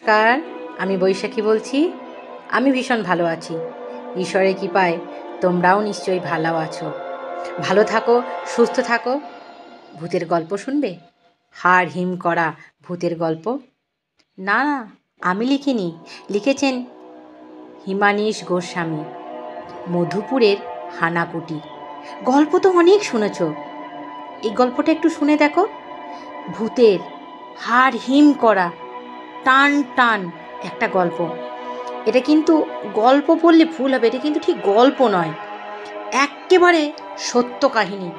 নমস্কার, আমি বৈশাখী বলছি। আমি ভীষণ ভালো আছি। ঈশ্বরের কৃপায় তোমরাও নিশ্চয়ই ভালো আছো। ভালো থাকো, সুস্থ থাকো। ভূতের গল্প শুনবে? হাড় হিম করা ভূতের গল্প? না, আমি লিখিনি। লিখেছেন হিমানীশ গোস্বামী। মধুপুরের হানাকুটি। গল্প তো অনেক শুনেছ, এই গল্পটা একটু শুনে দেখো। ভূতের হাড় হিম করা টান টান একটা গল্প। এটা কিন্তু গল্প বললে ভুল হবে, এটা কিন্তু ঠিক গল্প নয়, এক্কেবারে সত্য কাহিনী।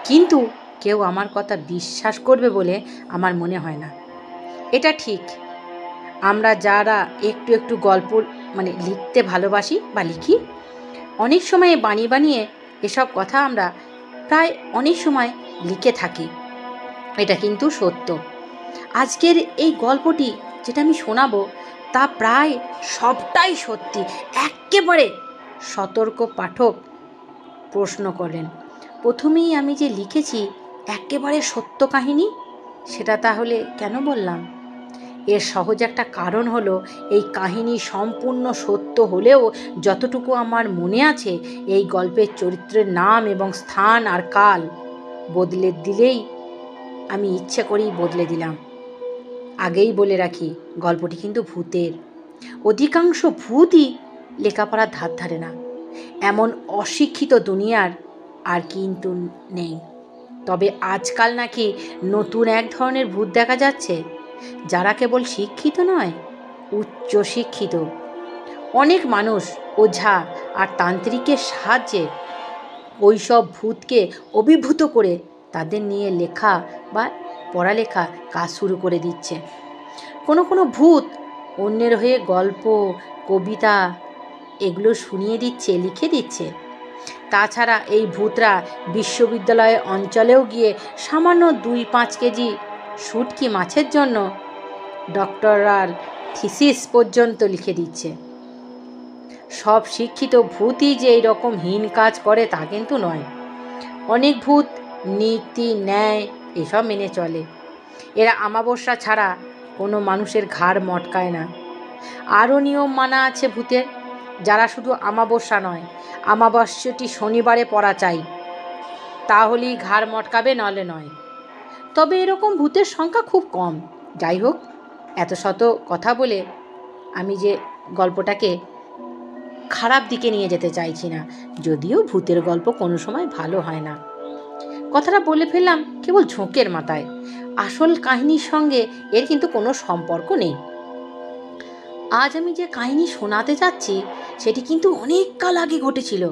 কিন্তু কেউ আমার কথা বিশ্বাস করবে বলে আমার মনে হয় না। এটা ঠিক, আমরা যারা একটু একটু গল্প লিখতে ভালোবাসি বা লিখি, অনেক সময় বানিয়ে বানিয়ে এসব কথা আমরা প্রায় অনেক সময় লিখে থাকি। এটা কিন্তু সত্য। আজকের এই গল্পটি যেটা আমি শোনাবো তা প্রায় সবটাই সত্যি। এক্কেবারে সতর্ক পাঠক প্রশ্ন করলেন, প্রথমেই আমি যে লিখেছি একেবারে সত্য কাহিনী, সেটা তাহলে কেন বললাম? এর সহজ একটা কারণ হলো, এই কাহিনী সম্পূর্ণ সত্য হলেও যতটুকু আমার মনে আছে, এই গল্পের চরিত্রের নাম এবং স্থান আর কাল বদলে দিলেই আমি ইচ্ছে করেই বদলে দিলাম। আগেই বলে রাখি, গল্পটি কিন্তু ভূতের। অধিকাংশ ভূতই লেখাপড়ার ধার ধারে না, এমন অশিক্ষিত দুনিয়ার আর কিন্তু নেই। তবে আজকাল নাকি নতুন এক ধরনের ভূত দেখা যাচ্ছে, যারা কেবল শিক্ষিত নয়, উচ্চ শিক্ষিত। অনেক মানুষ ওঝা আর তান্ত্রিকের সাহায্যে ওই সব ভূতকে অভিভূত করে তাদের নিয়ে লেখা বা পড়ালেখা কাজ শুরু করে দিচ্ছে। কোনো কোনো ভূত অন্যের হয়ে গল্প, কবিতা এগুলো শুনিয়ে দিচ্ছে, লিখে দিচ্ছে। তাছাড়া এই ভূতরা বিশ্ববিদ্যালয় অঞ্চলেও গিয়ে সামান্য 2-5 কেজি শুটকি মাছের জন্য ডক্টরাল থিসিস পর্যন্ত লিখে দিচ্ছে। সব শিক্ষিত ভূতই যে এইরকম হীন কাজ করে তা কিন্তু নয়। অনেক ভূত নীতি, ন্যায় এসব মেনে চলে। এরা অমাবস্যা ছাড়া কোনো মানুষের ঘাড় মটকায় না। আরও নিয়ম মানা আছে ভূতের, যারা শুধু অমাবস্যা নয়, অমাবস্যাটি শনিবারে পড়া চাই, তাহলেই ঘাড় মটকাবে, নলে নয়। তবে এরকম ভূতের সংখ্যা খুব কম। যাই হোক, এত শত কথা বলে আমি যে গল্পটাকে খারাপ দিকে নিয়ে যেতে চাইছি না, যদিও ভূতের গল্প কোনো সময় ভালো হয় না। কথাটা বলে ফেললাম কেবল ঝোঁকের মাথায়, আসল কাহিনীর সঙ্গে এর কিন্তু কোনো সম্পর্ক নেই। আজ আমি যে কাহিনী শোনাতে যাচ্ছি সেটি কিন্তু অনেক কাল আগে ঘটেছিল।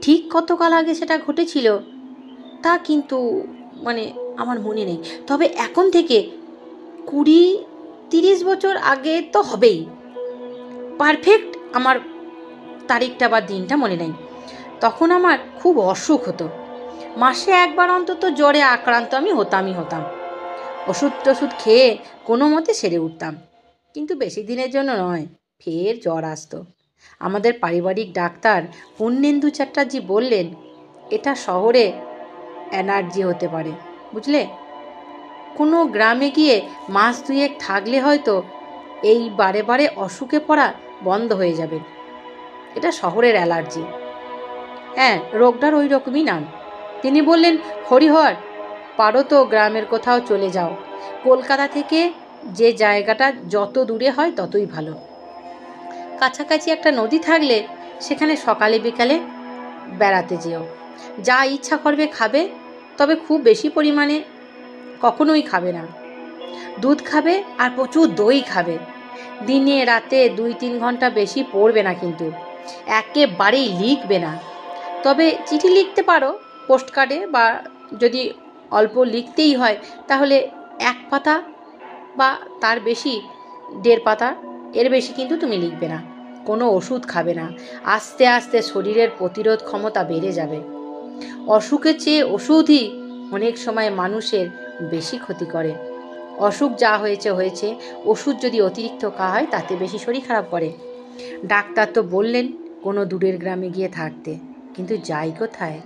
ঠিক কত কাল আগে সেটা ঘটেছিল তা কিন্তু আমার মনে নেই। তবে এখন থেকে 20-30 বছর আগে তো হবেই। পারফেক্ট আমার তারিখটা বা দিনটা মনে নেই। তখন আমার খুব অসুখ হতো। মাসে একবার অন্তত জ্বরে আক্রান্ত আমি হতাম। ওষুধ টষুধ খেয়ে কোনো মতে সেরে উঠতাম, কিন্তু বেশি দিনের জন্য নয়, ফের জ্বর আসতো। আমাদের পারিবারিক ডাক্তার পূর্ণেন্দু চ্যাটার্জি বললেন, এটা শহরে অ্যালার্জি হতে পারে, বুঝলে। কোনো গ্রামে গিয়ে মাস 2 থাকলে হয়তো এই বারে বারে অসুখে পড়া বন্ধ হয়ে যাবে। এটা শহরের অ্যালার্জি। হ্যাঁ, রোগটার ওই রকমই নাম। তিনি বললেন, হরিহর, পারো তো গ্রামের কোথাও চলে যাও। কলকাতা থেকে যে জায়গাটা যত দূরে হয় ততই ভালো। কাছাকাছি একটা নদী থাকলে সেখানে সকালে বিকালে বেড়াতে যেও। যা ইচ্ছা করবে খাবে, তবে খুব বেশি পরিমাণে কখনোই খাবে না। দুধ খাবে আর প্রচুর দই খাবে। দিনে রাতে 2-3 ঘন্টা বেশি পড়বে না, কিন্তু একেবারেই লিখবে না। তবে চিঠি লিখতে পারো পোস্ট কার্ডে, বা যদি অল্প লিখতেই হয় তাহলে 1 পাতা বা তার বেশি, 1.5 পাতা, এর বেশি কিন্তু তুমি লিখবে না। কোনো ওষুধ খাবে না। আস্তে আস্তে শরীরের প্রতিরোধ ক্ষমতা বেড়ে যাবে। অসুখের চেয়ে ওষুধই অনেক সময় মানুষের বেশি ক্ষতি করে। অসুখ যা হয়েছে, ওষুধ যদি অতিরিক্ত খাওয়া হয় তাতে বেশি শরীর খারাপ করে। ডাক্তার তো বললেন কোনো দূরের গ্রামে গিয়ে থাকতে, কিন্তু যাই কোথায়?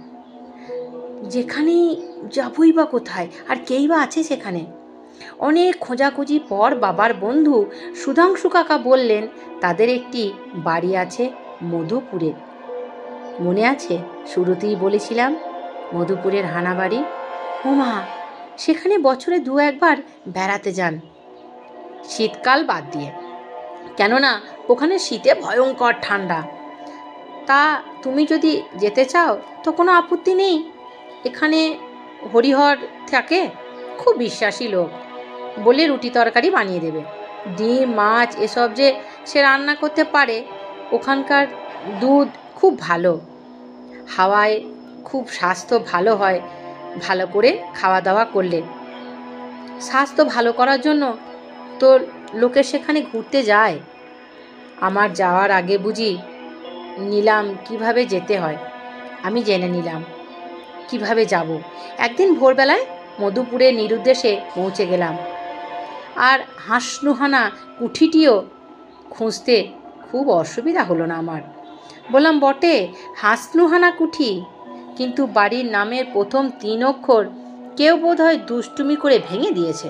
যেখানেই যাবই বা কোথায়, আর কেই বা আছে সেখানে? অনেক খোঁজাখুঁজি পর বাবার বন্ধু সুধাংশু কাকা বললেন তাদের একটি বাড়ি আছে মধুপুরে। মনে আছে শুরুতেই বলেছিলাম মধুপুরের হানাবাড়ি? ওমা, সেখানে বছরে 2-1 বার বেড়াতে যান, শীতকাল বাদ দিয়ে, কেননা ওখানে শীতে ভয়ঙ্কর ঠান্ডা। তা তুমি যদি যেতে চাও তো কোনো আপত্তি নেই। এখানে হরিহর থাকে, খুব বিশ্বাসী লোক, বলে রুটি তরকারি বানিয়ে দেবে। ডিম মাছ এসব যে সে রান্না করতে পারে। ওখানকার দুধ খুব ভালো, হাওয়ায় খুব স্বাস্থ্য ভালো হয় ভালো করে খাওয়া দাওয়া করলে। স্বাস্থ্য ভালো করার জন্য তো লোকে সেখানে ঘুরতে যায়। আমার যাওয়ার আগে বুঝি নিলাম কিভাবে যেতে হয়। আমি জেনে নিলাম কিভাবে যাব। একদিন ভোরবেলায় মধুপুরে নিরুদ্দেশে পৌঁছে গেলাম। আর হাঁসনুহানা কুঠিটিও খুঁজতে খুব অসুবিধা হলো না আমার। বললাম বটে হাঁসনুহানা কুঠি, কিন্তু বাড়ির নামের প্রথম 3 অক্ষর কেউ বোধহয় দুষ্টুমি করে ভেঙে দিয়েছে।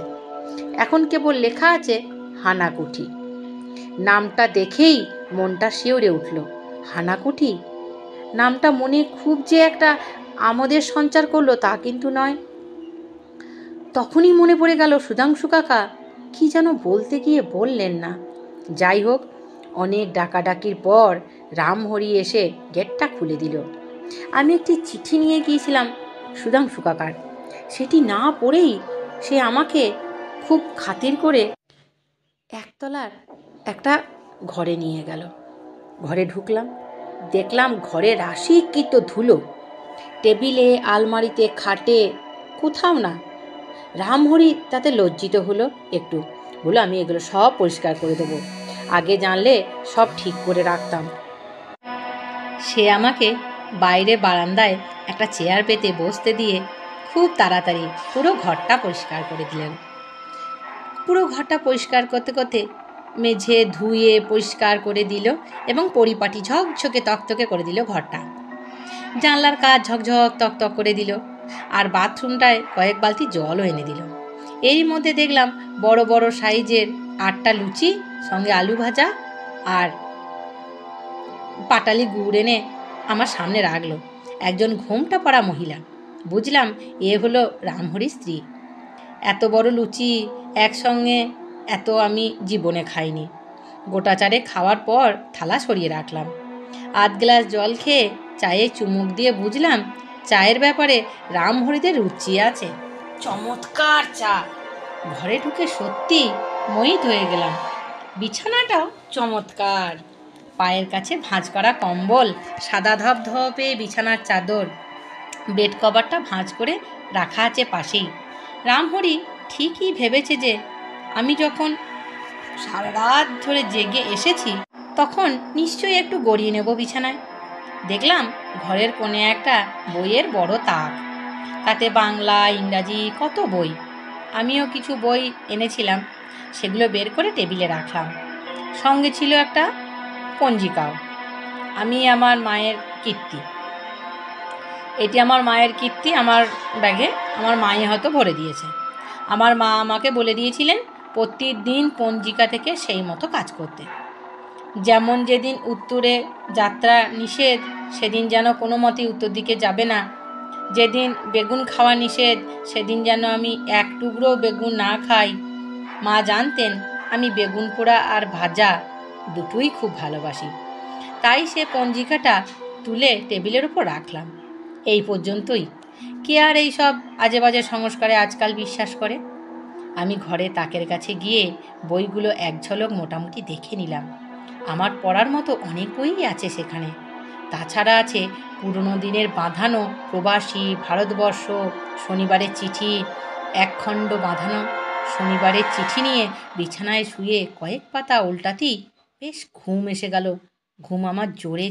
এখন কেবল লেখা আছে হানাকুঠি। নামটা দেখেই মনটা শিউরে উঠল। হানাকুঠি নামটা মনে খুব যে একটা আমোদের সঞ্চার করলো তা কিন্তু নয়। তখনই মনে পড়ে গেল সুধাংশু কাকা কি যেন বলতে গিয়ে বললেন না। যাই হোক, অনেক ডাকাডাকির পর রামহরি এসে গেটটা খুলে দিল। আমি একটি চিঠি নিয়ে গিয়েছিলাম সুধাংশু কাকার। সেটি না পড়েই সে আমাকে খুব খাতির করে একতলার একটা ঘরে নিয়ে গেল। ঘরে ঢুকলাম, দেখলাম ঘরে রাশিকৃত ধুলো, টেবিলে আলমারিতে খাটে কোথাও না। রামহরি তাতে লজ্জিত হলো একটু, বললো আমি এগুলো সব পরিষ্কার করে দেবো, আগে জানলে সব ঠিক করে রাখতাম। সে আমাকে বাইরে বারান্দায় একটা চেয়ার পেতে বসতে দিয়ে খুব তাড়াতাড়ি পুরো ঘরটা পরিষ্কার করে দিলেন। পুরো ঘরটা পরিষ্কার করতে করতে মেঝে ধুয়ে পরিষ্কার করে দিল এবং পরিপাটি ঝকঝকে তকতকে করে দিল ঘরটা। জানলার কাজ ঝকঝক তকতক করে দিল, আর বাথরুমটায় কয়েক বালতি জলও এনে দিল। এরই মধ্যে দেখলাম বড় বড় সাইজের 8টা লুচি সঙ্গে আলু ভাজা আর পাটালি গুড় এনে আমার সামনে রাখলো একজন ঘোমটা পরা মহিলা। বুঝলাম এ হলো রামহরির স্ত্রী। এত বড় লুচি একসঙ্গে এত আমি জীবনে খাইনি। গোটা চারে খাওয়ার পর থালা সরিয়ে রাখলাম। 8 গ্লাস জল খেয়ে চায়ে চুমুক দিয়ে বুঝলাম চায়ের ব্যাপারে রামহরিদের রুচি আছে। চমৎকার চা। ঘরে ঢুকে সত্যি মোহিত হয়ে গেলাম। বিছানাটাও চমৎকার, পায়ের কাছে ভাঁজ করা কম্বল, সাদা ধপধপে বিছানার চাদর, বেড কভারটা ভাঁজ করে রাখা আছে পাশেই। রামহরি ঠিকই ভেবেছে যে আমি যখন সারা রাত ধরে জেগে এসেছি তখন নিশ্চয়ই একটু গড়িয়ে নেব বিছানায়। দেখলাম ঘরের কোণে একটা বইয়ের বড় তাক, তাতে বাংলা ইংরাজি কত বই। আমিও কিছু বই এনেছিলাম, সেগুলো বের করে টেবিলে রাখলাম। সঙ্গে ছিল একটা পঞ্জিকাও। আমি আমার মায়ের কীর্তি, এটি আমার মায়ের কীর্তি আমার ব্যাগে আমার মাই হয়তো ভরে দিয়েছে। আমার মা আমাকে বলে দিয়েছিলেন প্রতিদিন পঞ্জিকা থেকে সেই মতো কাজ করতে। যেমন যেদিন উত্তরে যাত্রা নিষেধ সেদিন যেন কোনো মতেই উত্তর দিকে যাবে না, যেদিন বেগুন খাওয়া নিষেধ সেদিন যেন আমি এক টুকরো বেগুন না খাই। মা জানতেন আমি বেগুন পোড়া আর ভাজা দুটোই খুব ভালোবাসি। তাই সে পঞ্জিকাটা তুলে টেবিলের উপর রাখলাম। এই পর্যন্তই। কে আর এই সব আজে বাজে সংস্কারে আজকাল বিশ্বাস করে? আমি ঘরে তাকের কাছে গিয়ে বইগুলো এক ঝলক মোটামুটি দেখে নিলাম। আমার পড়ার মতো অনেক বইই আছে সেখানে। তাছাড়া আছে পুরনো দিনের বাঁধানো প্রবাসী, ভারতবর্ষ, শনিবারের চিঠি। একখণ্ড বাঁধানো শনিবারের চিঠি নিয়ে বিছানায় শুয়ে কয়েক পাতা উল্টাতেই বেশ ঘুম এসে গেল। ঘুম আমার জোরে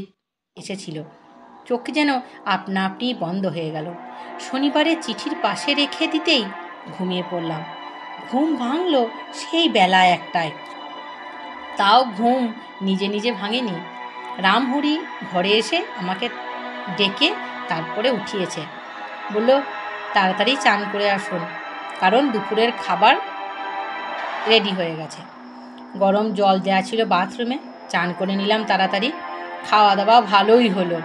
এসেছিল, চোখ যেন আপনা আপনি বন্ধ হয়ে গেল। শনিবারের চিঠির পাশে রেখে দিতেই ঘুমিয়ে পড়লাম। ঘুম ভাঙল সেই বেলা 1টায়। তাও ঘুম নিজে নিজে ভাঙেনি। রামহরি ঘরে এসে আমাকে ডেকে তারপরে উঠিয়েছে। বলল তাড়াতাড়ি চান করে আসুন, কারণ দুপুরের খাবার রেডি হয়ে গেছে। গরম জল দেওয়া ছিল বাথরুমে, চান করে নিলাম তাড়াতাড়ি। খাওয়া দাওয়া ভালোই হলো,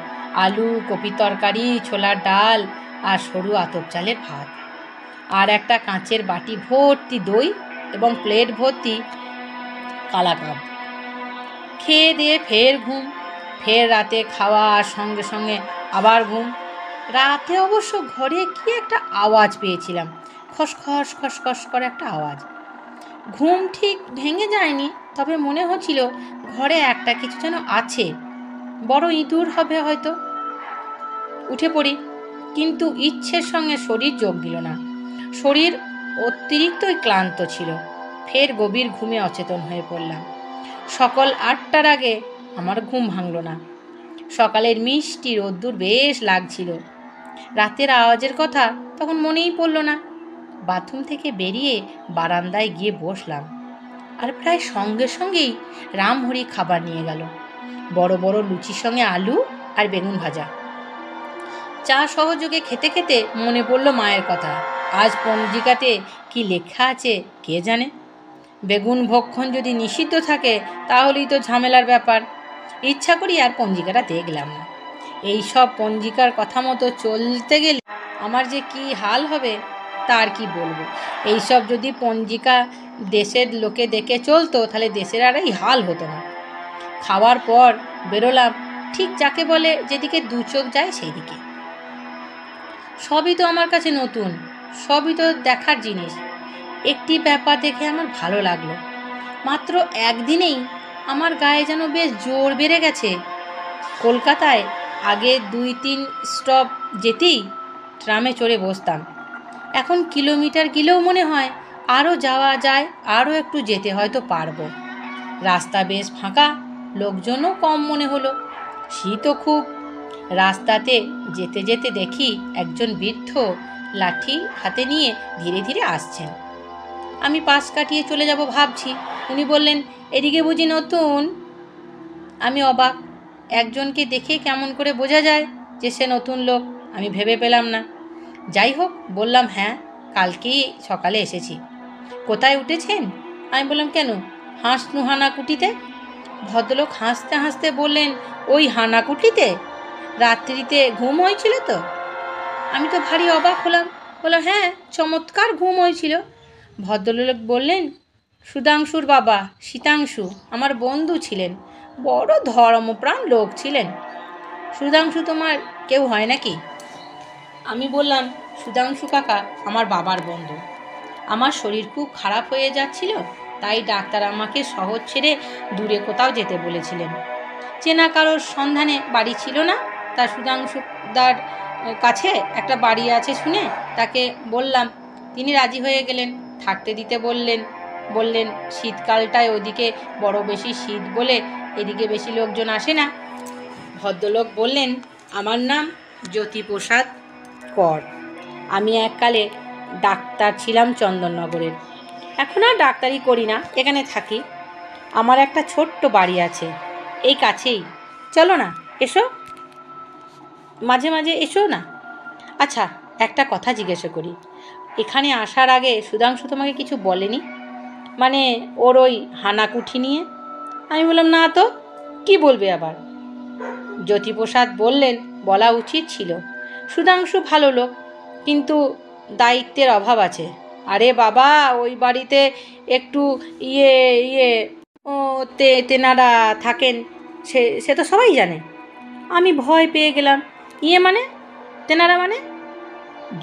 আলু কপির তরকারি, ছোলার ডাল আর সরু আতপ চালের ভাত, আর একটা কাঁচের বাটি ভর্তি দই এবং প্লেট ভর্তি কালাকাঁদ। খেয়ে দিয়ে ফের ঘুম, ফের রাতে খাওয়া আর সঙ্গে সঙ্গে আবার ঘুম। রাতে অবশ্য ঘরে কি একটা আওয়াজ পেয়েছিলাম, খসখস খসখস করে একটা আওয়াজ। ঘুম ঠিক ভেঙে যায়নি, তবে মনে হচ্ছিল ঘরে একটা কিছু যেন আছে, বড় ইঁদুর হবে হয়তো। উঠে পড়ি, কিন্তু ইচ্ছের সঙ্গে শরীর যোগ দিল না। শরীর অতিরিক্তই ক্লান্ত ছিল। ফের গভীর ঘুমে অচেতন হয়ে পড়লাম। সকাল 8টার আগে আমার ঘুম ভাঙল না। সকালের মিষ্টি রোদ্দুর বেশ লাগছিল। রাতের আওয়াজের কথা তখন মনেই পড়ল না। বাথরুম থেকে বেরিয়ে বারান্দায় গিয়ে বসলাম, আর প্রায় সঙ্গে সঙ্গেই রামহরি খাবার নিয়ে গেল। বড় বড় লুচির সঙ্গে আলু আর বেগুন ভাজা। চা সহযোগে খেতে খেতে মনে পড়ল মায়ের কথা। আজ পঞ্জিকাতে কি লেখা আছে কে জানে। বেগুন ভক্ষণ যদি নিষিদ্ধ থাকে তাহলেই তো ঝামেলার ব্যাপার। ইচ্ছা করি আর পঞ্জিকাটা দেখলাম না। এই সব পঞ্জিকার কথা মতো চলতে গেলে আমার যে কি হাল হবে তার কি বলবো। এইসব যদি পঞ্জিকা দেশের লোকে দেখে চলতো তাহলে দেশের আর এই হাল হতো না। খাওয়ার পর বেরোলাম ঠিক যাকে বলে যেদিকে দু চোখ যায় সেই দিকে। সবই তো আমার কাছে নতুন, সবই তো দেখার জিনিস। একটি ব্যাপার দেখে আমার ভালো লাগলো। মাত্র একদিনেই আমার গায়ে যেন বেশ জোর বেড়ে গেছে। কলকাতায় আগে 2-3 স্টপ যেতেই ট্রামে চড়ে বসতাম, এখন কিলোমিটার গেলেও মনে হয় আরও যাওয়া যায়, আরও একটু যেতে হয়তো পারবো। রাস্তা বেশ ফাঁকা, লোকজনও কম মনে হলো। শীতও খুব। রাস্তাতে যেতে যেতে দেখি একজন বৃদ্ধ লাঠি হাতে নিয়ে ধীরে ধীরে আসছেন। আমি পাশ কাটিয়ে চলে যাব ভাবছি, উনি বললেন, এদিকে বুঝি নতুন? আমি অবাক। একজনকে দেখে কেমন করে বোঝা যায় যে সে নতুন লোক আমি ভেবে পেলাম না। যাই হোক, বললাম, হ্যাঁ, কালকেই সকালে এসেছি। কোথায় উঠেছেন? আমি বললাম, কেন, হাঁসনু হানাকুটিতে। ভদ্রলোক হাসতে হাসতে বললেন, ওই হানাকুটিতে? রাত্রিতে ঘুম হয়েছিল তো? আমি তো ভারী অবাক হলাম। বললাম, হ্যাঁ, চমৎকার ঘুম হয়েছিল। ভদ্রলোক বললেন, সুধাংশুর বাবা শীতাংশু আমার বন্ধু ছিলেন, বড় ধর্মপ্রাণ লোক ছিলেন। সুধাংশু তোমার কেউ হয় নাকি? আমি বললাম, সুধাংশু কাকা আমার বাবার বন্ধু। আমার শরীর খুব খারাপ হয়ে যাচ্ছিল, তাই ডাক্তার আমাকে শহর ছেড়ে দূরে কোথাও যেতে বলেছিলেন। চেনা কারোর সন্ধানে বাড়ি ছিল না, তা সুধাংশুদার কাছে একটা বাড়ি আছে শুনে তাকে বললাম। তিনি রাজি হয়ে গেলেন, থাকতে দিতে বললেন শীতকালটায় ওদিকে বড় বেশি শীত বলে এদিকে বেশি লোকজন আসে না। ভদ্রলোক বললেন, আমার নাম জ্যোতিপ্রসাদ কর। আমি এককালে ডাক্তার ছিলাম চন্দননগরের, এখন আর ডাক্তারি করি না, এখানে থাকি। আমার একটা ছোট্ট বাড়ি আছে এই কাছেই, চলো না, এসো, মাঝে মাঝে এসো না। আচ্ছা, একটা কথা জিজ্ঞাসা করি, এখানে আসার আগে সুধাংশু তোমাকে কিছু বলেনি? মানে ওর ওই হানাকুঠি নিয়ে? আমি বললাম, না তো, কি বলবে আবার? জ্যোতিপ্রসাদ বললেন, বলা উচিত ছিল। সুধাংশু ভালো লোক, কিন্তু দায়িত্বের অভাব আছে। আরে বাবা, ওই বাড়িতে একটু ইয়ে ইয়ে ও তেনারা থাকেন, সে তো সবাই জানে। আমি ভয় পেয়ে গেলাম। ইয়ে মানে? তেনারা মানে?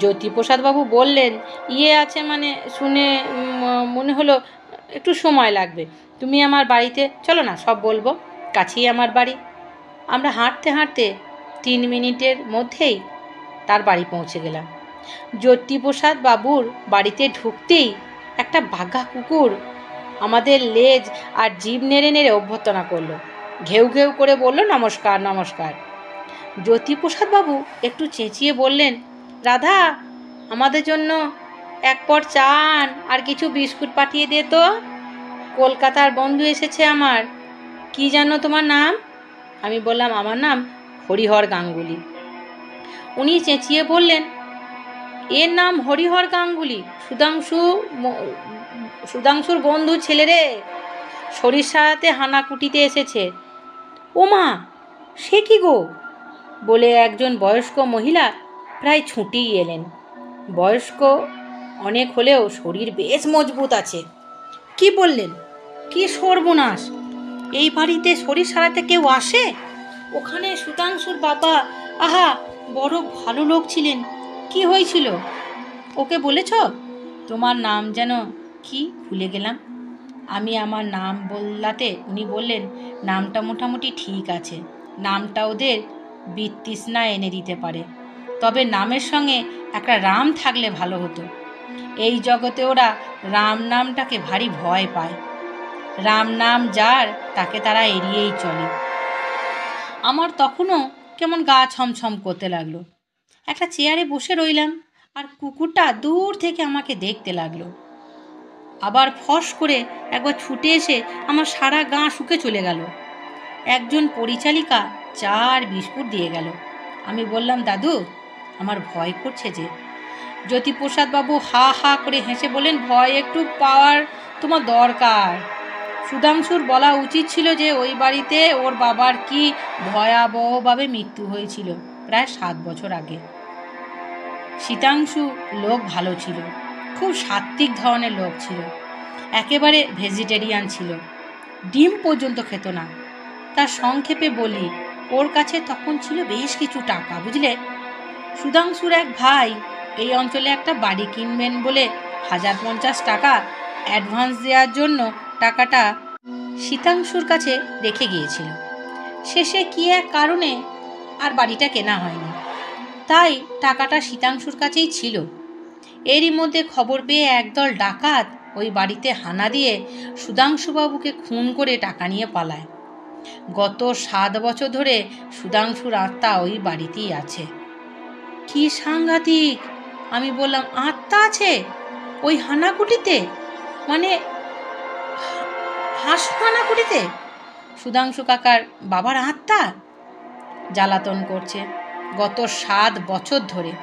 জ্যোতিপ্রসাদবাবু বললেন, ইয়ে আছে মানে শুনে মনে হলো একটু সময় লাগবে। তুমি আমার বাড়িতে চলো না, সব বলবো, কাছেই আমার বাড়ি। আমরা হাঁটতে হাঁটতে 3 মিনিটের মধ্যেই তার বাড়ি পৌঁছে গেলাম। জ্যোতিপ্রসাদ বাবুর বাড়িতে ঢুকতেই একটা বাঘা কুকুর আমাদের লেজ আর জিভ নেড়ে নেড়ে অভ্যর্থনা করলো, ঘেউ ঘেউ করে বলল, নমস্কার নমস্কার। জ্যোতিপ্রসাদ বাবু একটু চেঁচিয়ে বললেন, রাধা, আমাদের জন্য 1 পট চা আন আর কিছু বিস্কুট পাঠিয়ে দে তো। কলকাতার বন্ধু এসেছে আমার। কি জানো তোমার নাম? আমি বললাম, আমার নাম হরিহর গাঙ্গুলি। উনি চেঁচিয়ে বললেন, এর নাম হরিহর গাঙ্গুলি? সুধাংশুর বন্ধু ছেলে রে, শরীর সারাতে হানাকুটিতে এসেছে। ও মা, সে কি গো, বলে একজন বয়স্ক মহিলা প্রায় ছুটেই এলেন। বয়স্ক অনেক হলেও শরীর বেশ মজবুত আছে। কি বললেন? কি সর্বনাশ! এই বাড়িতে শরীর সারাতে কেউ আসে? ওখানে সুধাংশুর বাবা, আহা, বড় ভালো লোক ছিলেন। কি হয়েছিল ওকে বলেছ? তোমার নাম যেন কি, ভুলে গেলাম। আমি আমার নাম বললাতে উনি বললেন, নামটা মোটামুটি ঠিক আছে, নামটা ওদের বিতৃষ্ণা এনে দিতে পারে, তবে নামের সঙ্গে একটা রাম থাকলে ভালো হতো। এই জগতে ওরা রাম নামটাকে ভারী ভয় পায়। রাম নাম যার, তাকে তারা এড়িয়েই চলে। আমার তখনও কেমন গা ছমছম করতে লাগলো। একটা চেয়ারে বসে রইলাম, আর কুকুরটা দূর থেকে আমাকে দেখতে লাগলো। আবার ফস করে একবার ছুটে এসে আমার সারা গা শুকে চলে গেল। একজন পরিচালিকা চা আর বিস্কুট দিয়ে গেল। আমি বললাম, দাদু, আমার ভয় করছে যে। জ্যোতিপ্রসাদ বাবু হা হা করে হেসে বলেন, ভয় একটু পাওয়ার তোমার দরকার। সুধাংশুর বলা উচিত ছিল যে ওই বাড়িতে ওর বাবার কি ভয়াবহভাবে মৃত্যু হয়েছিল প্রায় 7 বছর আগে। শীতাংশু লোক ভালো ছিল, খুব সাত্ত্বিক ধরনের লোক ছিল, একেবারে ভেজিটেরিয়ান ছিল, ডিম পর্যন্ত খেত না। তার সংক্ষেপে বলি, ওর কাছে তখন ছিল বেশ কিছু টাকা, বুঝলে। সুধাংশুর এক ভাই এই অঞ্চলে একটা বাড়ি কিনবেন বলে 1050 টাকা অ্যাডভান্স দেওয়ার জন্য টাকাটা শীতাংশুর কাছে রেখে গিয়েছিল। শেষে কি এক কারণে আর বাড়িটা কেনা হয়নি, তাই টাকাটা শীতাংশুর কাছেই ছিল। এরই মধ্যে খবর পেয়ে একদল ডাকাত ওই বাড়িতে হানা দিয়ে সুধাংশুবাবুকে খুন করে টাকা নিয়ে পালায়। গত 7 বছর ধরে সুধাংশুর আত্মা ওই বাড়িতেই আছে। কি সাংঘাতিক! আমি বললাম, আত্মা আছে ওই হানাকুটিতে? মানে হানাকুটিতে সুধাংশু কাকার বাবার আত্মা জ্বালাতন করছে গত 7 বছর ধরে।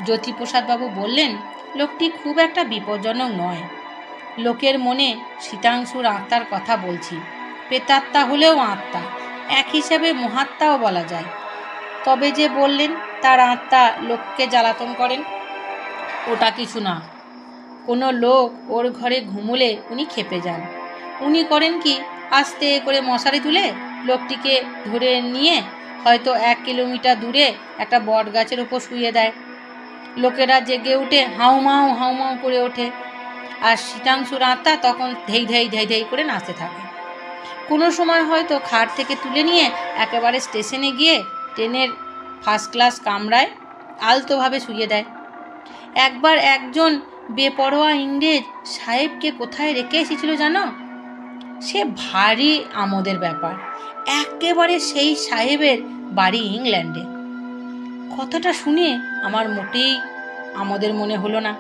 জ্যোতিপ্রসাদ বাবু বললেন, লোকটি খুব একটা বিপজ্জনক নয়। লোকের মনে শীতাংশুর আত্মার কথা বলছি, প্রেতাত্মা হলেও আত্মা, এক হিসেবে মহাত্মাও বলা যায়। তবে যে বললেন তার আত্মা লোককে জ্বালাতন করেন, ওটা কিছু না। কোনো লোক ওর ঘরে ঘুমোলে উনি খেপে যান। উনি করেন কি, আস্তে করে মশারি তুলে লোকটিকে ধরে নিয়ে হয়তো 1 কিলোমিটার দূরে একটা বট গাছের ওপর শুয়ে দেয়। লোকেরা জেগে উঠে হাউমাউ হাউমাউ করে ওঠে, আর শীতাংশুর আত্মা তখন ধেই ধেই ধেই ধেই করে নাচতে থাকে। কোনো সময় হয়তো খাট থেকে তুলে নিয়ে একেবারে স্টেশনে গিয়ে ট্রেনের ফার্স্ট ক্লাস কামরায় আলতোভাবে শুয়ে দেয়। একবার একজন বেপরোয়া ইংরেজ সাহেবকে কোথায় রেখে এসেছিল জানো? সে ভারী আমোদের ব্যাপার, একেবারে সেই সাহেবের বাড়ি ইংল্যান্ডে। কথাটা শুনে আমার মোটেই আমোদের মনে হলো না।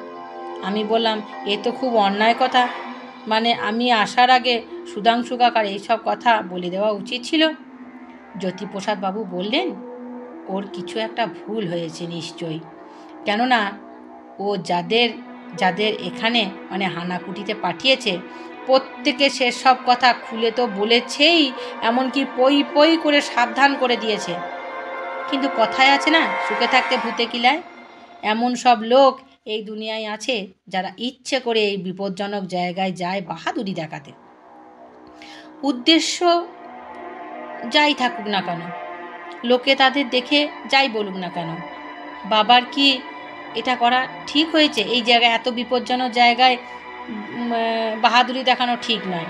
আমি বললাম, এ তো খুব অন্যায় কথা, মানে আমি আসার আগে সুধাংশু কাকার এইসব কথা বলে দেওয়া উচিত ছিল। জ্যোতিপ্রসাদ বাবু বললেন, ওর কিছু একটা ভুল হয়েছে নিশ্চয়ই, কেননা ও যাদের যাদের এখানে মানে হানাকুটিতে পাঠিয়েছে প্রত্যেকে সেসব কথা খুলে তো বলেছেই, এমনকি পই পই করে সাবধান করে দিয়েছে। কিন্তু কথায় আছে না, সুখে থাকতে ভূতে কিলায়। এমন সব লোক এই দুনিয়ায় আছে যারা ইচ্ছে করে এই বিপজ্জনক জায়গায় যায় বাহাদুরি দেখাতে। উদ্দেশ্য যাই থাকুক না কেন, লোকে তাদের দেখে যাই বলুক না কেন, বাবার কি এটা করা ঠিক হয়েছে? এই জায়গায়, এত বিপজ্জনক জায়গায় বাহাদুরি দেখানো ঠিক নয়।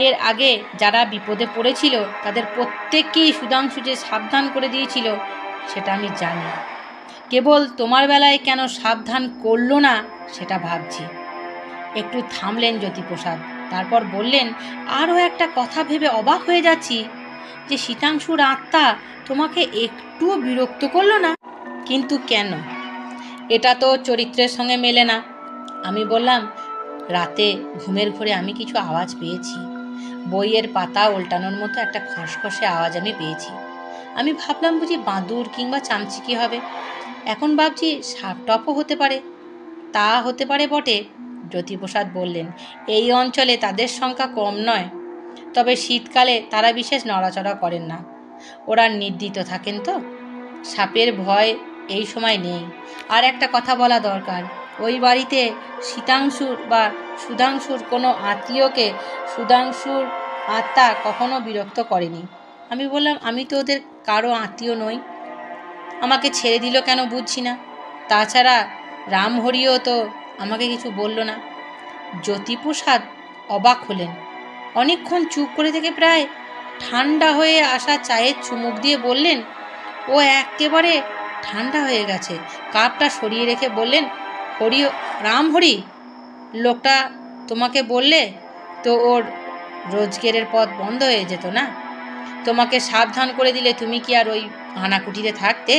এর আগে যারা বিপদে পড়েছিল তাদের প্রত্যেককেই সুধাংশু যে সাবধান করে দিয়েছিল সেটা আমি জানি। কেবল তোমার বেলায় কেন সাবধান করলো না সেটা ভাবছি। একটু থামলেন জ্যোতিপ্রসাদ, তারপর বললেন, আরও একটা কথা ভেবে অবাক হয়ে যাচ্ছি যে শীতাংশুর আত্মা তোমাকে একটুও বিরক্ত করলো না। কিন্তু কেন? এটা তো চরিত্রের সঙ্গে মেলে না। আমি বললাম, রাতে ঘুমের ঘোরে আমি কিছু আওয়াজ পেয়েছি, বইয়ের পাতা উল্টানোর মতো একটা খসখসে আওয়াজ আমি পেয়েছি। আমি ভাবলাম বুঝি বাঁদর কিংবা চামচিকি হবে। এখন ভাবছি সাপ টপও হতে পারে। তা হতে পারে বটে, জ্যোতিপ্রসাদ বললেন, এই অঞ্চলে তাদের সংখ্যা কম নয়, তবে শীতকালে তারা বিশেষ নড়াচড়া করেন না। ওরা নির্দিত থাকেন তো, সাপের ভয় এই সময় নেই। আর একটা কথা বলা দরকার, ওই বাড়িতে শীতাংশুর বা সুধাংশুর কোনো আত্মীয়কে সুধাংশুর আত্মা কখনো বিরক্ত করেনি। আমি বললাম, আমি তো ওদের কারো আত্মীয় নই, আমাকে ছেড়ে দিল কেন বুঝছি না। তাছাড়া রামহরিও তো আমাকে কিছু বলল না। জ্যোতিপ্রসাদ অবাক হলেন। অনেকক্ষণ চুপ করে থেকে প্রায় ঠান্ডা হয়ে আসা চায়ের চুমুক দিয়ে বললেন, ও একেবারে ঠান্ডা হয়ে গেছে। কাপটা সরিয়ে রেখে বললেন, রামহরি লোকটা তোমাকে বললে তো ওর রোজগারের পথ বন্ধ হয়ে যেত না? তোমাকে সাবধান করে দিলে তুমি কি আর ওই হানাকুটিতে থাকতে?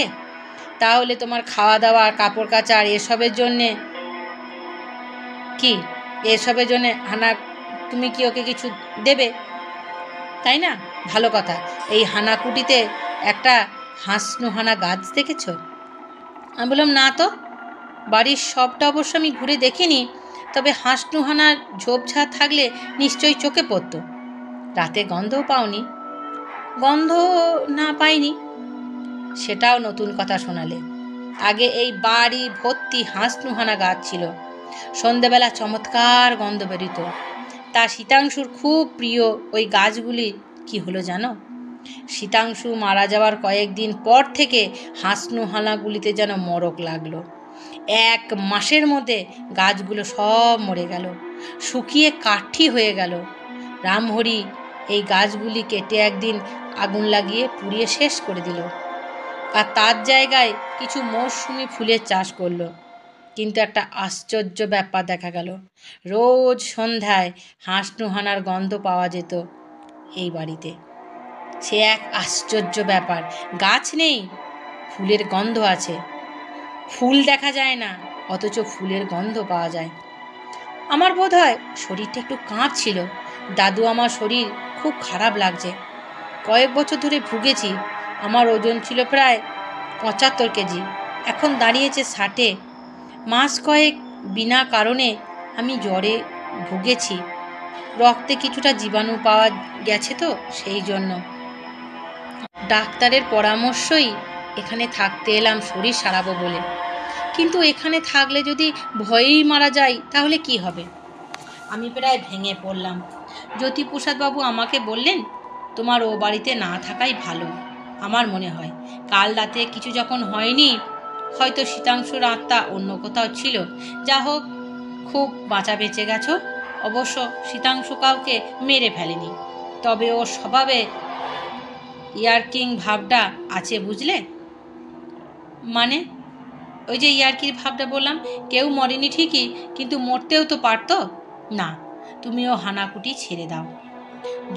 তাহলে তোমার খাওয়া দাওয়া, কাপড় কাচা আর এসবের জন্যে তুমি কি ওকে কিছু দেবে, তাই না? ভালো কথা, এই হানাকুটিতে একটা হাঁসনুহানা গাছ দেখেছ? আমি বললাম, না তো, বাড়ির সবটা অবশ্য আমি ঘুরে দেখিনি, তবে হাঁসনুহানার ঝোপঝাড় থাকলে নিশ্চয়ই চোখে পড়ত। রাতে গন্ধও পাওনি? গন্ধ না পাইনি, সেটাও নতুন কথা শোনালে। আগে এই বাড়ি ভর্তি হাঁসনুহানা গাছ ছিল, সন্ধেবেলা চমৎকার গন্ধ বেরিত। তা শীতাংশুর খুব প্রিয় ওই গাছগুলি কি হলো জানো? শীতাংশু মারা যাওয়ার কয়েকদিন পর থেকে হাঁসনুহানাগুলিতে যেন মরক লাগলো। 1 মাসের মধ্যে গাছগুলো সব মরে গেল, শুকিয়ে কাঠি হয়ে গেল। রামহরি এই গাছগুলি কেটে একদিন আগুন লাগিয়ে পুড়িয়ে শেষ করে দিল, আর তার জায়গায় কিছু মৌসুমি ফুলের চাষ করলো। কিন্তু একটা আশ্চর্য ব্যাপার দেখা গেল, রোজ সন্ধ্যায় হাঁসনুহানার গন্ধ পাওয়া যেত এই বাড়িতে। সে এক আশ্চর্য ব্যাপার, গাছ নেই, ফুলের গন্ধ আছে। ফুল দেখা যায় না, অথচ ফুলের গন্ধ পাওয়া যায়। আমার বোধ হয় শরীরটা একটু কাঁপছিল। দাদু, আমার শরীর খুব খারাপ লাগছে। কয়েক বছর ধরে ভুগেছি। আমার ওজন ছিল প্রায় 75 কেজি, এখন দাঁড়িয়েছে 60-এ। মাস কয়েক বিনা কারণে আমি জ্বরে ভুগেছি। রক্তে কিছুটা জীবাণু পাওয়া গেছে তো সেই জন্য। ডাক্তারের পরামর্শই এখানে থাকতে এলাম শরীর সারাবো বলে। কিন্তু এখানে থাকলে যদি ভয়েই মারা যাই তাহলে কি হবে? আমি প্রায় ভেঙে পড়লাম। জ্যোতিপ্রসাদবাবু আমাকে বললেন, তোমার ও বাড়িতে না থাকাই ভালো আমার মনে হয়। কাল রাতে কিছু যখন হয়নি, হয়তো শীতাংশুর আত্মা অন্য কোথাও ছিল। যা হোক, খুব বাঁচা বেঁচে গেছো। অবশ্য শীতাংশু কাউকে মেরে ফেলেনি, তবে ওর স্বভাবে ইয়ার্কিং ভাবটা আছে, বুঝলে? মানে? ওই যে ইয়ার্কির ভাবটা বললাম, কেউ মরেনি ঠিকই, কিন্তু মরতেও তো পারতো না। তুমিও হানাকুটি ছেড়ে দাও।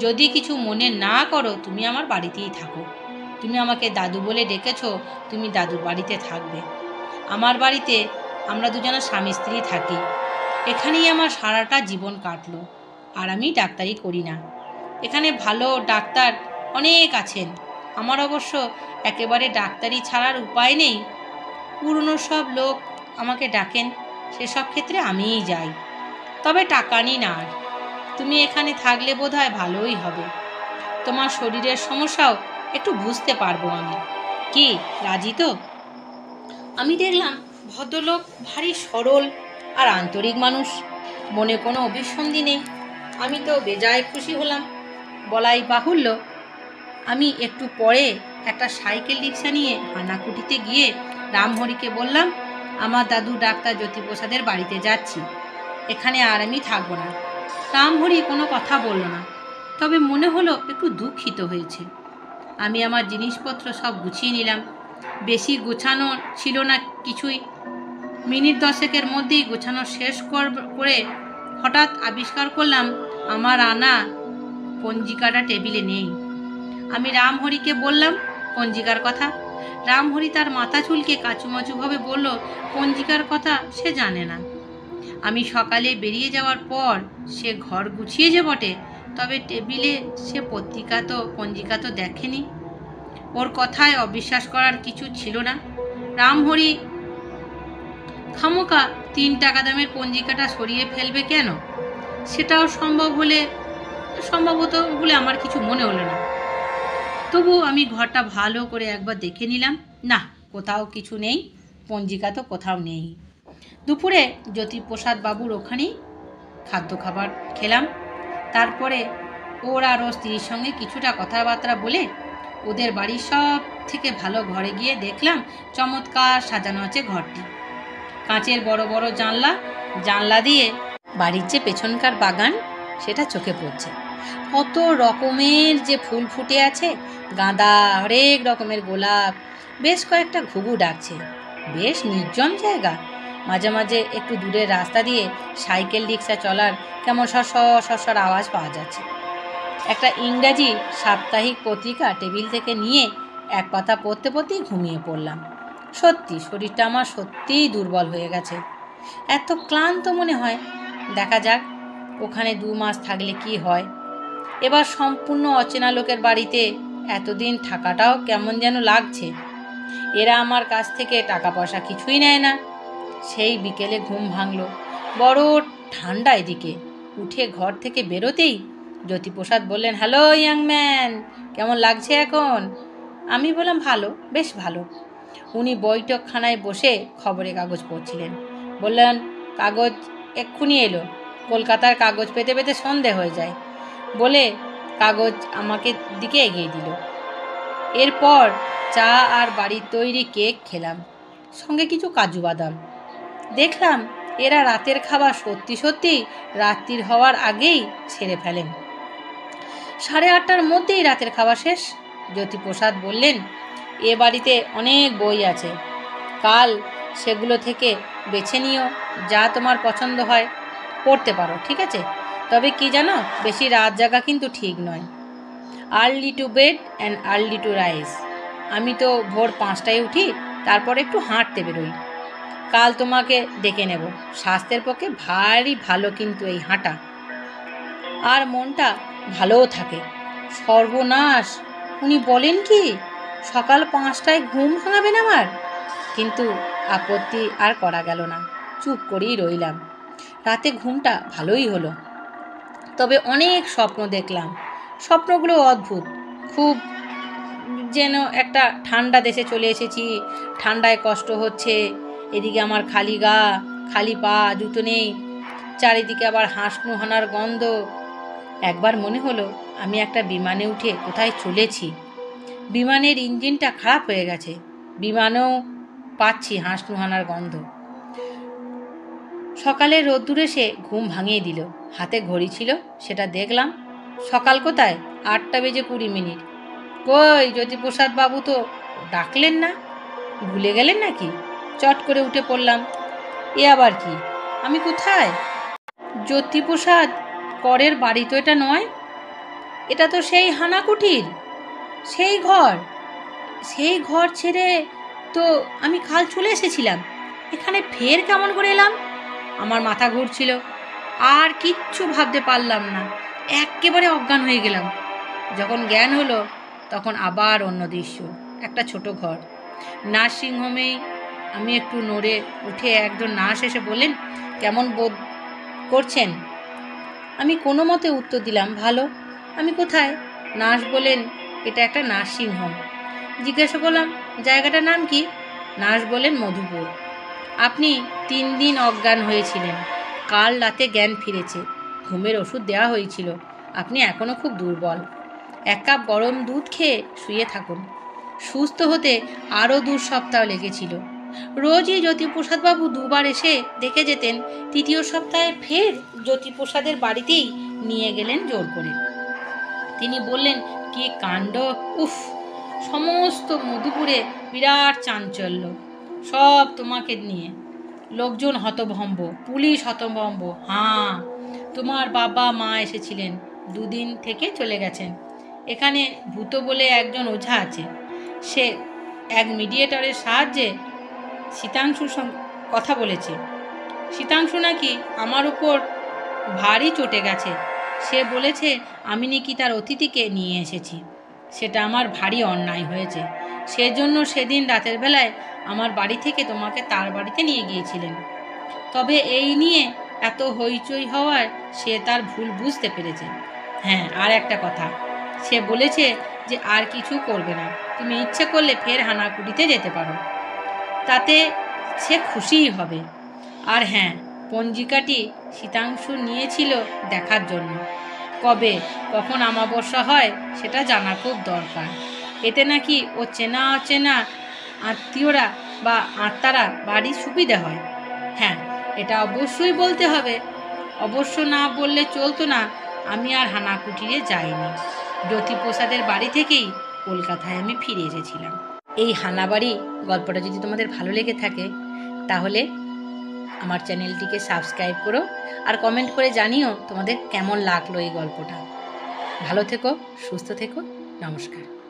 যদি কিছু মনে না করো, তুমি আমার বাড়িতেই থাকো। তুমি আমাকে দাদু বলে ডেকেছো, তুমি দাদুর বাড়িতে থাকবে। আমার বাড়িতে আমরা দুজনে স্বামী স্ত্রী থাকি। এখানেই আমার সারাটা জীবন কাটলো। আর আমি ডাক্তারি করি না। এখানে ভালো ডাক্তার অনেক আছেন। আমার অবশ্য একেবারে ডাক্তারি ছাড়ার উপায় নেই। পুরনো সব লোক আমাকে ডাকেন, সেসব ক্ষেত্রে আমিই যাই, তবে টাকা নিই না। আর তুমি এখানে থাকলে বোধহয় ভালোই হবে। তোমার শরীরের সমস্যাও একটু বুঝতে পারবো আমি। কি, রাজি তো? আমি দেখলাম ভদ্রলোক ভারী সরল আর আন্তরিক মানুষ, মনে কোনো অভিসন্ধি নেই। আমি তো বেজায় খুশি হলাম। বলাই বাহুল্য, আমি একটু পরে একটা সাইকেল রিক্সা নিয়ে হানাকুটিতে গিয়ে রামহরিকে বললাম, আমার দাদু ডাক্তার জ্যোতিপ্রসাদের বাড়িতে যাচ্ছি, এখানে আর আমি থাকবো না। রামহরি কোনো কথা বলল না, তবে মনে হলো একটু দুঃখিত হয়েছে। আমি আমার জিনিসপত্র সব গুছিয়ে নিলাম। বেশি গোছানো ছিল না কিছুই। মিনিট 10-এর মধ্যেই গোছানো শেষ করে হঠাৎ আবিষ্কার করলাম আমার আনা পঞ্জিকাটা টেবিলে নেই। আমি রামহরিকে বললাম পঞ্জিকার কথা। রামহরি তার মাথা চুলকে কাচুমাচুভাবে বলল, পঞ্জিকার কথা সে জানে না। আমি সকালে বেরিয়ে যাওয়ার পর সে ঘর গুছিয়েছে বটে, তবে টেবিলে সে পঞ্জিকা তো দেখেনি। ওর কথায় অবিশ্বাস করার কিছু ছিল না। রামহরি খামোকা 3 টাকা দামের পঞ্জিকাটা সরিয়ে ফেলবে কেন? সেটাও সম্ভবত বলে আমার কিছু মনে হলো না। তবু আমি ঘরটা ভালো করে একবার দেখে নিলাম। না, কোথাও কিছু নেই, পঞ্জিকা তো কোথাও নেই। দুপুরে জ্যোতিপ্রসাদ বাবুর ওখানেই খাবার খেলাম। তারপরে ওর আর ওর স্ত্রীর সঙ্গে কিছুটা কথাবার্তা বলে ওদের বাড়ির সব থেকে ভালো ঘরে গিয়ে দেখলাম চমৎকার সাজানো আছে ঘরটি। কাঁচের বড় বড় জানলা দিয়ে বাড়ির যে পেছনকার বাগান সেটা চোখে পড়ছে। কত রকমের যে ফুল ফুটে আছে, গাঁদা, হরেক রকমের গোলাপ, বেশ কয়েকটা ঘুঘু ডাকছে। বেশ নির্জন জায়গা। মাঝে মাঝে একটু দূরের রাস্তা দিয়ে সাইকেল রিক্সা চলার কেমন সর আওয়াজ পাওয়া যাচ্ছে। একটা ইংরাজি সাপ্তাহিক পত্রিকা টেবিল থেকে নিয়ে এক পাতা পড়তেই ঘুমিয়ে পড়লাম। সত্যি শরীরটা আমার সত্যিই দুর্বল হয়ে গেছে, এত ক্লান্ত মনে হয়। দেখা যাক ওখানে 2 মাস থাকলে কি হয়। এবার সম্পূর্ণ অচেনা লোকের বাড়িতে এতদিন থাকাটাও কেমন যেন লাগছে। এরা আমার কাছ থেকে টাকা পয়সা কিছুই নেয় না। সেই বিকেলে ঘুম ভাঙলো। বড় ঠান্ডা এদিকে। উঠে ঘর থেকে বেরোতেই জ্যোতিপ্রসাদ বললেন, হ্যালো ইয়াং ম্যান, কেমন লাগছে এখন? আমি বললাম, ভালো, বেশ ভালো। উনি বৈঠকখানায় বসে খবরের কাগজ পড়ছিলেন। বললেন, কাগজ এক্ষুনি এলো, কলকাতার কাগজ পেতে পেতে সন্ধে হয়ে যায়, বলে কাগজ আমাকে দিকে এগিয়ে দিল। এরপর চা আর বাড়ির তৈরি কেক খেলাম, সঙ্গে কিছু কাজু বাদাম। দেখলাম এরা রাতের খাবার সত্যি রাত্রির হওয়ার আগেই ছেড়ে ফেলেন। 8:30টার মধ্যেই রাতের খাওয়া শেষ। জ্যোতিপ্রসাদ বললেন, এ বাড়িতে অনেক বই আছে, কাল সেগুলো থেকে বেছে নিও, যা তোমার পছন্দ হয় পড়তে পারো, ঠিক আছে? তবে কি জানো, বেশি রাত জাগা কিন্তু ঠিক নয়। Early to bed and early to rise. আমি তো ভোর 5টায় উঠি, তারপর একটু হাঁটতে বেরোই। কাল তোমাকে ডেকে নেব। স্বাস্থ্যের পক্ষে ভারী ভালো কিন্তু এই হাঁটা, আর মনটা ভালোও থাকে। সর্বনাশ, উনি বলেন কি সকাল 5টায় ঘুম ভাঙাবেন আমার? কিন্তু আপত্তি আর করা গেল না, চুপ করেই রইলাম। রাতে ঘুমটা ভালোই হলো, তবে অনেক স্বপ্ন দেখলাম। স্বপ্নগুলো অদ্ভুত, খুব যেন একটা ঠান্ডা দেশে চলে এসেছি, ঠান্ডায় কষ্ট হচ্ছে, এদিকে আমার খালি গা, খালি পা, জুতো নেই, চারিদিকে আবার হাঁসনুহানার গন্ধ। একবার মনে হলো আমি একটা বিমানে উঠে কোথায় চলেছি। বিমানের ইঞ্জিনটা খারাপ হয়ে গেছে, বিমানেও পাচ্ছি হাঁসনুহানার গন্ধ। সকালে রোদ্দুর এসে ঘুম ভাঙিয়ে দিল। হাতে ঘড়ি ছিল, সেটা দেখলাম। সকাল কোথায়, 8:20। কই, জ্যোতিপ্রসাদ বাবু তো ডাকলেন না, ভুলে গেলেন নাকি? চট করে উঠে পড়লাম। এ আবার কি, আমি কোথায়? জ্যোতিপ্রসাদ করের বাড়ি তো এটা নয়, এটা তো সেই হানা কুঠির, সেই ঘর ছেড়ে তো আমি কাল চলে এসেছিলাম। এখানে ফের কেমন করে এলাম? আমার মাথা ঘুরছিল, আর কিচ্ছু ভাবতে পারলাম না, একেবারে অজ্ঞান হয়ে গেলাম। যখন জ্ঞান হলো তখন আবার অন্য দৃশ্য, একটা ছোট ঘর। নার্সিংহোমেই আমি একটু নড়ে উঠে একজন নার্স এসে বললেন, কেমন বোধ করছেন? আমি কোনো মতে উত্তর দিলাম, ভালো। আমি কোথায়? নার্স বলেন, এটা একটা নার্সিংহোম। জিজ্ঞাসা করলাম, জায়গাটার নাম কি? নার্স বলেন, মধুপুর। আপনি 3 দিন অজ্ঞান হয়েছিলেন, কাল রাতে জ্ঞান ফিরেছে, ঘুমের ওষুধ দেওয়া হয়েছিল, আপনি এখনও খুব দুর্বল। 1 কাপ গরম দুধ খেয়ে শুয়ে থাকুন। সুস্থ হতে আরও 2 সপ্তাহ লেগেছিল। রোজই জ্যোতিপ্রসাদবাবু 2 বার এসে দেখে যেতেন। 3য় সপ্তাহে ফের জ্যোতিপ্রসাদের বাড়িতেই নিয়ে গেলেন জোর করে। তিনি বললেন, কি কাণ্ড! উফ, সমস্ত মধুপুরে বিরাট চাঞ্চল্য, সব তোমাকে নিয়ে। লোকজন হতভম্ব, পুলিশ হতভম্ব। হ্যাঁ, তোমার বাবা মা এসেছিলেন, 2 দিন থেকে চলে গেছেন। এখানে ভূত বলে একজন ওঝা আছে, সে এক মিডিয়েটরের সাহায্যে শীতাংশুর সঙ্গে কথা বলেছে। শীতাংশু নাকি আমার উপর ভারী চটে গেছে। সে বলেছে আমি নাকি তার অতিথিকে নিয়ে এসেছি। সেটা আমার ভারী অন্যায় হয়েছে। সেজন্য সেদিন রাতের বেলায় আমার বাড়ি থেকে তোমাকে তার বাড়িতে নিয়ে গিয়েছিলেন। তবে এই নিয়ে এত হইচই হওয়ার সে তার ভুল বুঝতে পেরেছে। হ্যাঁ, আর একটা কথা, সে বলেছে যে আর কিছু করবে না, তুমি ইচ্ছে করলে ফের হানাকুটিতে যেতে পারো, তাতে সে খুশিই হবে। আর হ্যাঁ, পঞ্জিকাটি শীতাংশু নিয়েছিল দেখার জন্য। কখন অমাবস্যা হয় সেটা জানা খুব দরকার। এতে নাকি ও চেনা অচেনা আত্মীয়রা বা আত্মারা বাড়ির সুবিধা হয়। হ্যাঁ, এটা অবশ্যই বলতে হবে। অবশ্য না বললে চলতো না, আমি আর হানাকুটিরে যাইনি। জ্যোতিপ্রসাদের বাড়ি থেকেই কলকাতায় আমি ফিরে এসেছিলাম। এই হানাবাড়ি গল্পটা যদি তোমাদের ভালো লেগে থাকে তাহলে আমার চ্যানেলটিকে সাবস্ক্রাইব করো আর কমেন্ট করে জানিও তোমাদের কেমন লাগলো এই গল্পটা। ভালো থেকো, সুস্থ থেকো, নমস্কার।